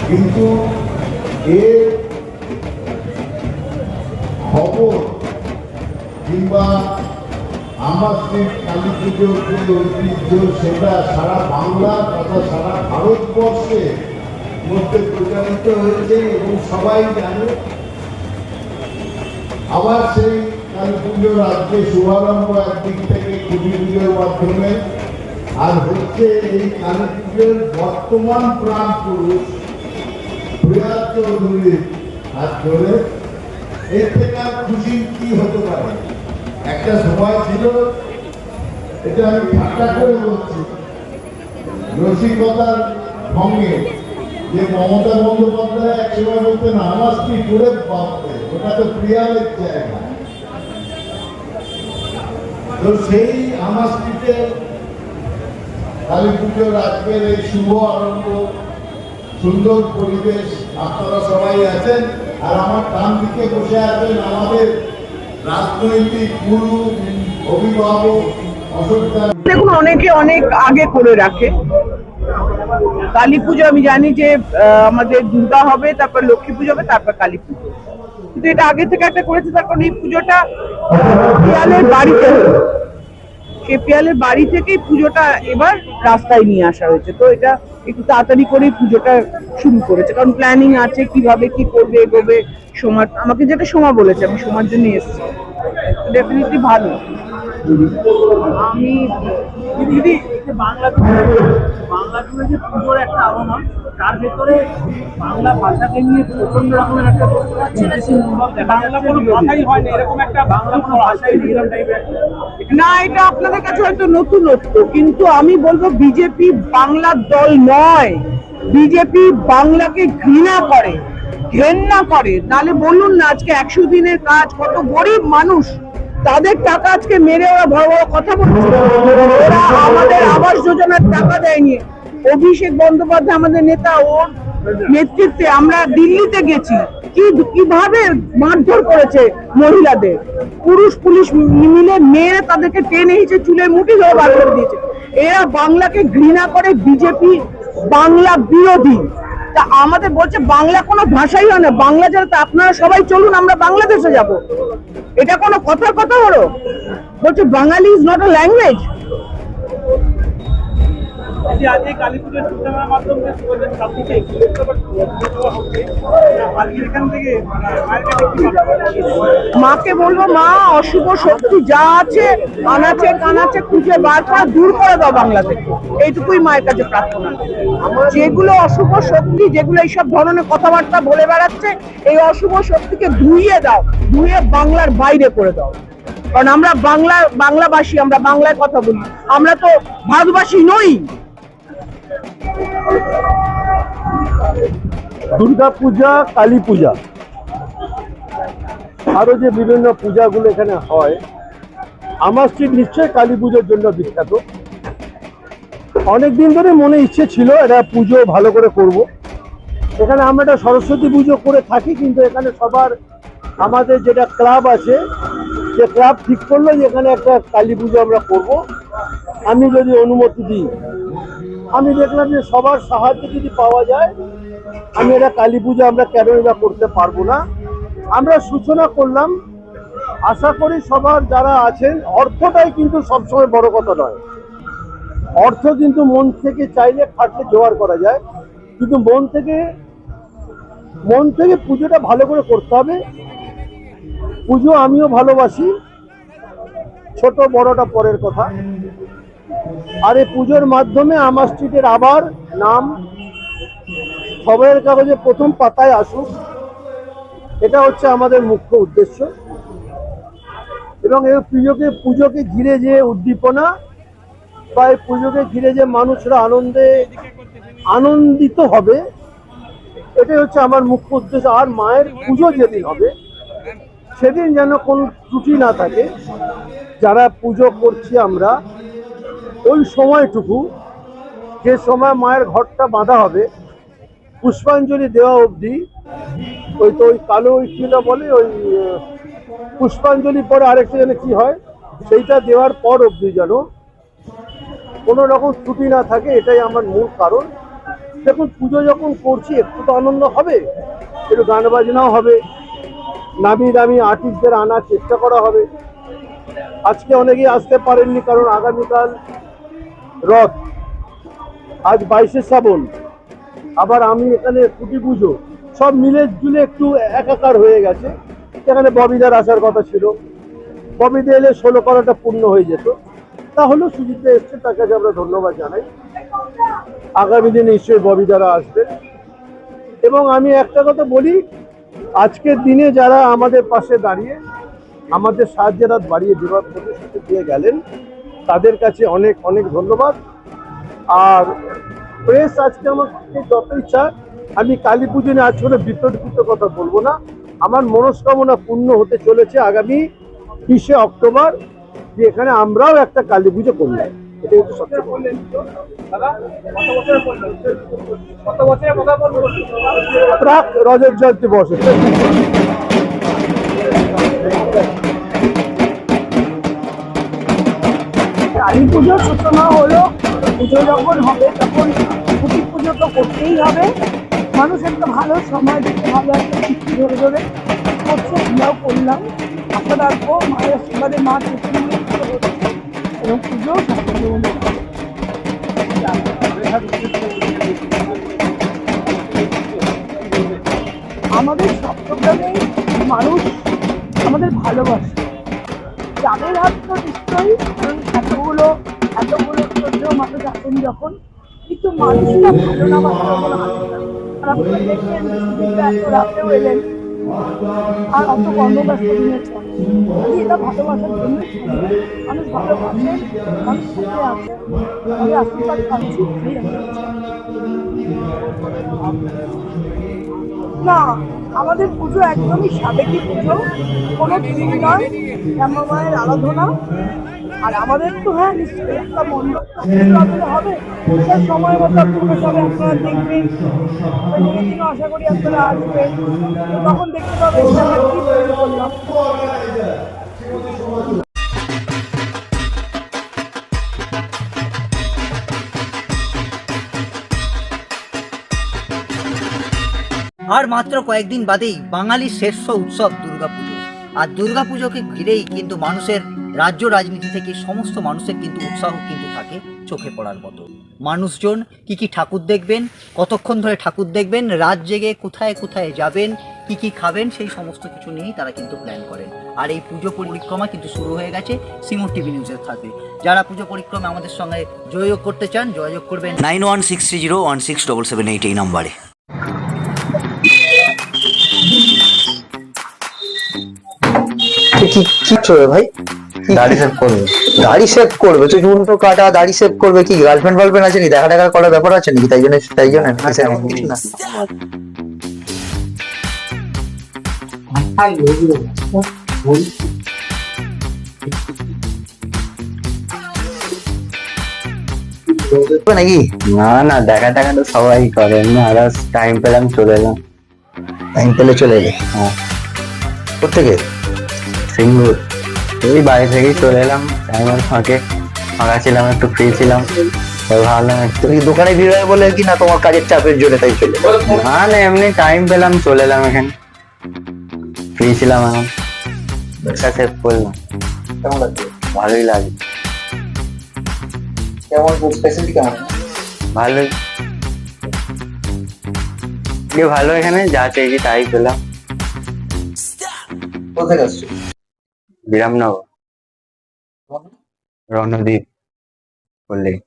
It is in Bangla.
কিন্তু এর খবর কিংবা আমার কালী পুজোর যে ঐতিহ্য সেটা সারা বাংলা তথা সারা ভারতবর্ষে মধ্যে প্রচারিত হয়েছে এবং সবাই জানে। আবার সেই কালী পুজোর আজকে শুভারম্ভ একদিক থেকে কুলি পুজোর মাধ্যমে, আর হচ্ছে এই কালী পুজোর বর্তমান প্রাণ পুরুষ প্রয়াত চৌধুরীর হাত ধরে। এর থেকে আর খুশি কি হতে পারে? একটা সময় ছিল, এটা আমি ঠাট্টা করে বলছি, রসিকতার সঙ্গে, যে মমতা বন্দ্যোপাধ্যায় এক সময় বলতেন আমার স্ত্রী করে বাঁধতে, ওটা তো প্রিয়ালের জায়গা। তো সেই আমার স্ত্রীতে কালী পুজোর আজকের এই শুভ আরম্ভ, সুন্দর পরিবেশ, আপনারা সবাই আছেন। আর আমার ডান দিকে বসে আছেন আমাদের রাজনৈতিক গুরু, অভিভাবক অশোক। দেখুন, অনেকে অনেক আগে করে রাখে কালী পুজো। আমি জানি যে আমাদের দুর্গা হবে, তারপর লক্ষ্মী পুজো হবে, তারপর কালী পুজো, কিন্তু এটা আগে থেকে একটা করেছে। তারপর এই পুজোটা পিয়ালের বাড়িতে হলো, সেই পিয়ালের বাড়ি থেকেই পুজোটা এবার রাস্তায় নিয়ে আসা হয়েছে। তো এটা একটু তাড়াতাড়ি করেই পুজোটা শুরু করেছে, কারণ প্ল্যানিং আছে কিভাবে কি করবে এগোবে। সোমা আমাকে যেটা সোমা বলেছে, আমি সোমার জন্য এসেছি, ডেফিনেটলি ভালো। আমি দিদি বাংলা জুড়ে যে পুজোর একটা আবহাওয়া, তার ভেতরে বাংলা ভাষাকে নিয়ে প্রচন্ড রকমের একটা বাংলা কোনো কথাই হয় না, এরকম একটা বাংলা কোনো ভাষাই নেই এরকম টাইপের। না, এটা আপনাদের কাছে হয়তো নতুনত্ব, কিন্তু আমি বলবো বিজেপি বাংলার দল নয়। বিজেপি বাংলাকে ঘৃণা করে, ঘেন্না করে। নালে বলুন না, আজকে 100 দিনের কাজ, কত গরিব মানুষ, তাদের টাকা আজকে মেরে ওরা বড় বড় কথা বলছে। ওরা আমাদের আবাস যোজনার টাকা দেয়নি। অভিষেক বন্দ্যোপাধ্যায় আমাদের নেতা, ওর নেতৃত্বে আমরা দিল্লিতে গেছি, কিভাবে মারধর করেছে মহিলাদের। পুরুষ পুলিশ মিলে মেয়েরা তাদেরকে টেনে হিচে চুলের মুঠি ধরে বার করে দিয়েছে। এরা বাংলাকে ঘৃণা করে, বিজেপি বাংলা বিরোধী। তা আমাদের বলছে বাংলা কোনো ভাষাই হয় না, বাংলা যারা, তা আপনারা সবাই চলুন আমরা বাংলাদেশে যাব। এটা কোনো কথার কথা হলো? বলছে বাঙালি ইজ নট আ ল্যাঙ্গুয়েজ। আজকে কালী পুজোর প্রোগ্রামের মাধ্যমে মাকে বলবো, মা অশুভ শক্তি যা আছে আনাচে কানাচে খুঁজে বার করে দূর করে দাও বাংলা থেকে, এইটুকুই মায়ের কাছে প্রার্থনা। যেগুলো অশুভ শক্তি, যেগুলো এইসব ধরনের কথাবার্তা বলে বেড়াচ্ছে, এই অশুভ শক্তিকে ধুইয়ে দাও, ধুয়ে বাংলার বাইরে করে দাও। কারণ আমরা বাংলাভাষী, আমরা বাংলায় কথা বলি, আমরা তো ভারতবাসী নই। দুর্গা পূজা, কালী পূজা, আরো যে বিভিন্ন পূজাগুলো এখানে হয়, আমার স্ট্রিট নিশ্চয়ই কালী পুজোর জন্য বিখ্যাত। অনেকদিন ধরে মনে ইচ্ছে ছিল এটা পুজো ভালো করে করব। এখানে আমরা একটা সরস্বতী পুজো করে থাকি, কিন্তু এখানে সবার আমাদের যেটা ক্লাব আছে, যে ক্লাব ঠিক করলো যে এখানে একটা কালী পুজো আমরা করব। আমি যদি অনুমতি দিই, আমি দেখলাম যে সবার সাহায্য যদি পাওয়া যায়, আমি এটা কালী পুজো আমরা কেন এটা করতে পারবো না। আমরা সূচনা করলাম, আশা করি সবার যারা আছেন, অর্থটাই কিন্তু সবসময় বড় কথা নয়। অর্থ কিন্তু মন থেকে চাইলে খাটলে জোগাড় করা যায়, কিন্তু মন থেকে পুজোটা ভালো করে করতে হবে। পুজো আমিও ভালোবাসি, ছোট বড়টা পরের কথা। আর এই পুজোর মাধ্যমে আমার স্ট্রিটের আবার নাম খবরের কাগজে প্রথম পাতায় আসুক, এটা হচ্ছে আমাদের মুখ্য উদ্দেশ্য। এবং এই পুজোকে ঘিরে যে উদ্দীপনা বা এই পুজোকে ঘিরে যে মানুষরা আনন্দিত হবে, এটাই হচ্ছে আমার মুখ্য উদ্দেশ্য। আর মায়ের পুজো যেদিন হবে সেদিন যেন কোনো ত্রুটি না থাকে। যারা পুজো করছি আমরা, ওই সময়টুকু, যে সময় মায়ের ঘরটা বাঁধা হবে, পুষ্পাঞ্জলি দেওয়া অবধি, ওই কালো কিটা বলে, ওই পুষ্পাঞ্জলি পরে আরেকটা যেন কি হয়, সেইটা দেওয়ার পর অবধি যেন কোনো রকম ত্রুটি না থাকে, এটাই আমার মূল কারণ। দেখুন পুজো যখন করছি একটু তো আনন্দ হবে, একটু গান বাজনাও হবে, নামি দামি আর্টিস্টদের আনার চেষ্টা করা হবে। আজকে অনেকেই আসতে পারেননি কারণ আগামীকাল রথ, আজ 22শে শ্রাবণ, আবার আমি এখানে কুটি পুজো, সব মিলে জুলে একটু একাকার হয়ে গেছে। এখানে ববিদার আসার কথা ছিল, ববিদা এলে 16 করাটা পূর্ণ হয়ে যেত। তাহলেও সুজিতে এসছে, তার কাছে আমরা ধন্যবাদ জানাই। আগামী দিনে নিশ্চয়ই ববিদারা আসবেন। এবং আমি একটা কথা বলি, আজকের দিনে যারা আমাদের পাশে দাঁড়িয়ে আমাদের সাহায্যের হাত বাড়িয়ে দেওয়ার প্রতিশ্রুতি দিয়ে গেলেন, তাদের কাছে অনেক অনেক ধন্যবাদ। আর প্রেস আজকে আমাকে যত ইচ্ছা, আমি কালী পুজো নিয়ে আজ কোনো বিতর্কিত কথা বলবো না। আমার মনস্কামনা পূর্ণ হতে চলেছে আগামী 20শে অক্টোবর, যে এখানে আমরাও একটা কালী পুজো করলাম। এটা হচ্ছে সবচেয়ে বড়। দাদা কত বছরের কথা বলবো? প্রাক রজত জয়ন্তী বর্ষে। কালী পুজোর সূচনা হলো, পুজো যখন হবে তখন কুটি পুজো তো করতেই হবে। মানুষ একটা ভালো সময় দিতে, ভালো একটা তিথি ধরে ধরে করছে, আমরাও করলাম। আশা রাখবো মায়ের আশীর্বাদে মা চৈতন্যময়ী পুজো হচ্ছে এবং পুজো শান্তিপূর্ণ হবে। আমাদের সপ্তগ্রামেই মানুষ আমাদের ভালোবাসে, যাদের হাত তো নিশ্চয়ই, কারণ এতগুলো শ্রদ্ধেয় মানুষ আছেন যখন, কিন্তু মানুষটা ভালো না বাসার কোনো হাত না। আর আপনারা দেখবেন সুজিতদা এত রাতেও এলেন আর অত কর্মব্যস্ত দিনের পরে, আমি এটা ভালোবাসার জন্যই শুনি। মানুষ ভালোবাসে, মানুষ সুখে আছে, আমি আশীর্বাদ পাচ্ছি। না, আমাদের পুজো একদমই সাবেকি পুজো, কোনো থিম নয়, শ্যামামায়ের আরাধনা। আর আমাদের তো হ্যাঁ নিশ্চয়ই একটা মণ্ডপ তো পুজো আসলে হবে, সেটার সময় মতো পুজো সবে আপনারা দেখবেন, ওই দিনও আশা করি আপনারা আসবেন, তো তখন দেখতে পাবেন যে আমরা কি তৈরি করলাম। আর মাত্র কয়েকদিন বাদেই বাঙালির শ্রেষ্ঠ উৎসব দুর্গাপুজো। আর দুর্গাপুজোকে ঘিরেই কিন্তু মানুষের রাজ্য রাজনীতি থেকে সমস্ত মানুষের কিন্তু উৎসাহ কিন্তু থাকে চোখে পড়ার মতো। মানুষজন কি ঠাকুর দেখবেন, কতক্ষণ ধরে ঠাকুর দেখবেন, রাত জেগে কোথায় কোথায় যাবেন, কি খাবেন, সেই সমস্ত কিছু নিয়েই তারা কিন্তু প্ল্যান করেন। আর এই পুজো পরিক্রমা কিন্তু শুরু হয়ে গেছে সিঙ্গুর টিভি নিউজের সাথে। যারা পুজো পরিক্রমা আমাদের সঙ্গে যোগাযোগ করতে চান, যোগাযোগ করবেন 9163016778 এই নম্বরে। কি করবে ভাই? দাড়ি সেভ করবে। দাড়ি সেভ করবে? তুই চুল তো কাটা, দাড়ি সেভ করবে কি? গার্লফ্রেন্ড ফার্লফ্রেন্ড আছে নাকি? দেখা টাকা করার ব্যাপার আছে নাকি? তাই জন্য না। নাকি না না, দেখা টাকা তো সবাই করে, এমনি আদার্স টাইম পেলাম চলে এলাম। টাইম পেলে চলে এলে? হ্যাঁ। কোথেকে? সিঙ্গুর। ওই বাড়ি থেকেই চলে এলাম, টাইমের ফাঁকা ছিলাম, একটু ফ্রি ছিলাম, তাই ভাবলাম একটু। তুমি দোকানে ভিড় হয় বলে কি না তোমার কাজের চাপের জন্য তাই চলে? না না, এমনি টাইম পেলাম চলে এলাম, এখানে ফ্রি ছিলাম, এখন সেভ করলাম। কেমন লাগছে? ভালোই লাগে। কেমন স্পেশালিটি কেমন? ভালোই ভালো, এখানে যা চেয়েছি তাই পেলাম। কোথায় আসছো? বিরামনগর, রণদ্বীপ বললেই।